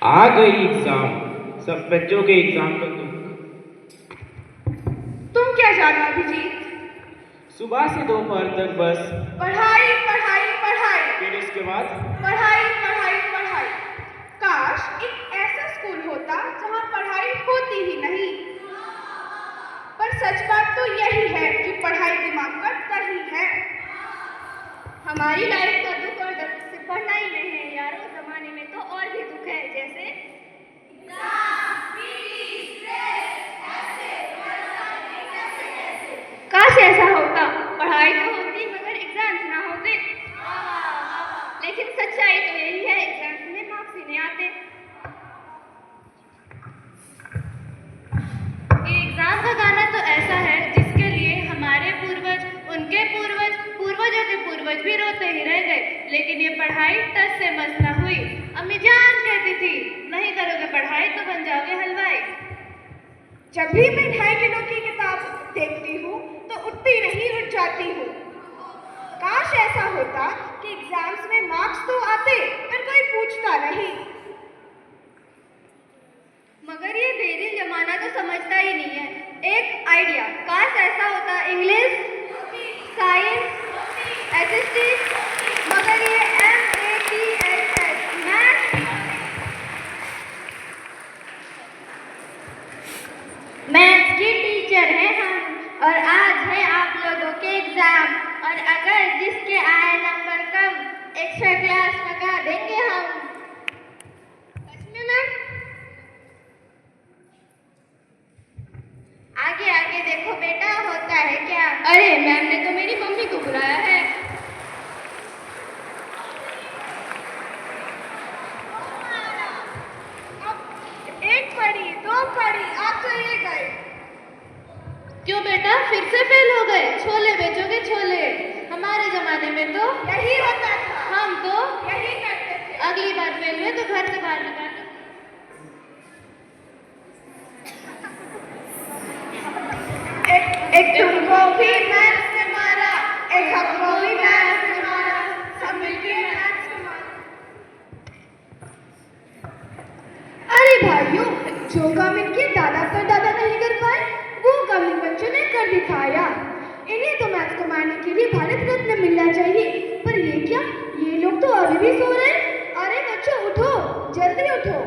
आ गई एग्जाम, सब बच्चों के एग्जाम का दुख। तुम क्या जाना अभिजीत? सुबह से दोपहर तक बस पढ़ाई पढ़ाई पढ़ाई, फिर उसके बाद पढ़ाई पढ़ाई पढ़ाई। काश एक ऐसा स्कूल होता जहाँ पढ़ाई होती ही नहीं। पर सच बात तो यही है कि पढ़ाई दिमाग का दही है। हमारी लाइफ का दुख और दर्द सिर्फ पढ़ना ही नहीं है यार, उस जमाने में तो और भी दुख है, जैसे काश ऐसा होता, पढ़ाई तो होती मगर एग्जाम्स ना होते। लेकिन सच्चाई तो यही है, एग्जाम्स में मार्क्स ही नहीं आते। ये एग्जाम का गाना तो ऐसा है जिसके लिए हमारे पूर्वज, उनके पूर्वज, पूर्वजों के पूर्वज भी रोते ही रह गए। लेकिन ये पढ़ाई टस से मस ना हुई। अम्मी जान कहती थी, नहीं करोगे पढ़ाई तो बन जाओगे हलवाई। जब भी मैं 2.5 किलो की किताब देखती हूँ तो उठती नहीं उठ जाती हूँ। काश ऐसा होता कि एग्जाम्स में मार्क्स तो आते पर कोई पूछता नहीं। मगर ये बेदिल जमाना तो समझता ही नहीं है। एक आइडिया, काश ऐसा होता इंग्लिश, साइंस, एसएसटी, मगर ये MATHS मैथ्स की टीचर हैं हम, और आज है आप लोगों के एग्जाम, और अगर जिसके आए नंबर कम, एक्स्ट्रा क्लास लगा देंगे हम। सच में मैम? आगे आगे देखो बेटा, होता है क्या। अरे मैम ने तो मेरी मम्मी को बुलाया है। अब 1 पढ़ी 2 पढ़ी, आप तो ये गए। क्यों बेटा फिर से फेल हो गए? छोले बेचोगे छोले? हमारे जमाने में तो यही होता था, हम तो यही करते थे। अगली बार फेल हुए तो घर से बाहर निकाल। एक तुमको भी मैथ्स ने मारा, एक हमको भी मैथ्स ने मारा, सब मिलके मैथ्स ने मारा। अरे भाइयों, जो काम इनके दादा परदादा नहीं कर पाए वो काम इन बच्चों ने कर दिखाया। इन्हें तो मैथ्स को मारने के लिए भारत रत्न मिलना चाहिए। पर ये क्या, ये लोग तो अभी भी सो रहे हैं। अरे बच्चों उठो, जल्दी उठो।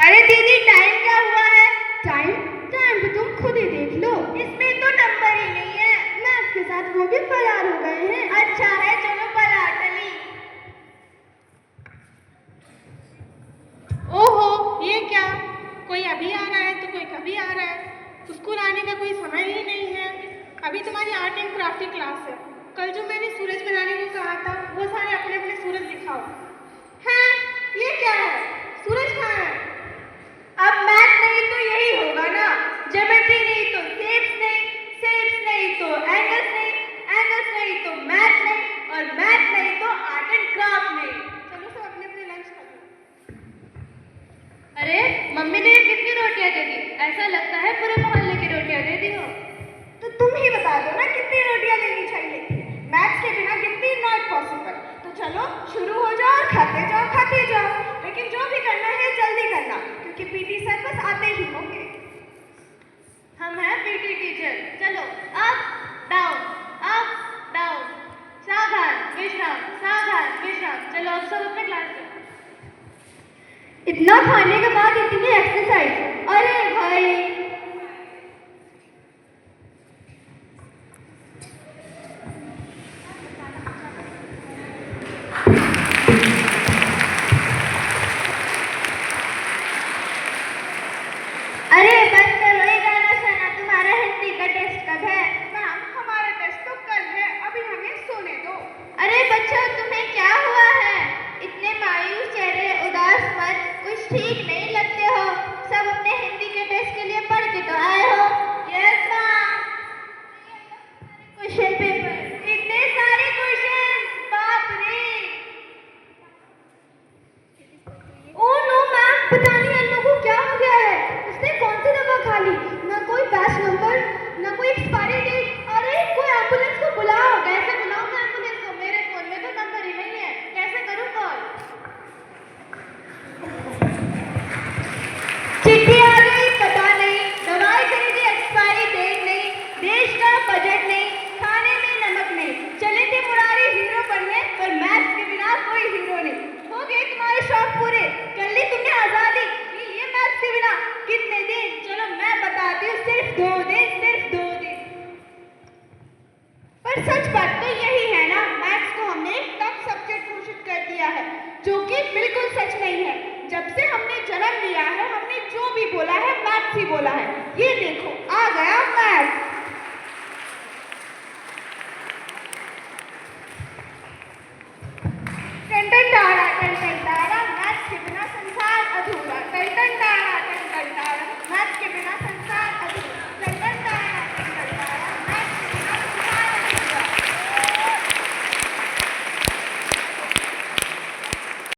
अरे दीदी टाइम क्या हुआ है? टाइम टाइम तो तुम खुद ही देख लो, इसमें तो नंबर ही नहीं है। मैथ्स के साथ वो भी फरार हो गए हैं। अच्छा है, चलो फरार चली। ओहो, ये क्या, कोई अभी आ रहा है तो कोई कभी आ रहा है। स्कूल आने का कोई समय ही नहीं है। अभी तुम्हारी आर्ट एंड क्राफ्ट की क्लास है। कल जो मैंने सूरज बनाने को कहा था वो सारे अपने अपने सूरज दिखाओ। हैं, ये क्या है, सूरज कहाँ है? अब मैथ नहीं तो यही होगा ना, ज्योमेट्री नहीं तो शेप्स नहीं, शेप्स नहीं तो एंगल्स नहीं, एंगल्स नहीं तो मैथ नहीं, और मैथ नहीं तो आर्ट एंड क्राफ्ट नहीं। चलो सब अपने अपने लंच करो। अरे मम्मी ने कितनी रोटियां दे दी? ऐसा लगता है पूरे मोहल्ले की रोटियां दे दी हो। तो तुम ही बता दो ना कितनी रोटियां देनी चाहिए थी। मैथ्स के बिना गिनती नॉट पॉसिबल। तो चलो शुरू हो जाओ और खाते जाओ खाते जाओ। लेकिन जो भी करना है जल्दी करना, क्योंकि पीटी सर बस आते ही होंगे। हम हैं पीटी टीचर। चलो अप डाउन, अप डाउन, सावधान विश्राम, सावधान विश्राम। चलो अब सब अपने क्लास में। इतना खाने के बाद इतनी एक्सरसाइज, अरे भाई। अरे बंद करो ये गाना सुना। तुम्हारा हिंदी का टेस्ट कब है? मैम हमारा टेस्ट तो कल है, अभी हमें सोने दो। अरे बच्चों तुम्हें क्या हुआ है? इतने मायूस चेहरे, उदास मन, कुछ ठीक नहीं लगते हो। सब पर सच बात तो यही है ना, मैथ्स को हमने एक टफ सब्जेक्ट घोषित कर दिया है, जो कि बिल्कुल सच नहीं है। जब से हमने जन्म लिया है, हमने जो भी बोला है मैथ्स ही बोला है। ये देखो, आ गया मैथ्स।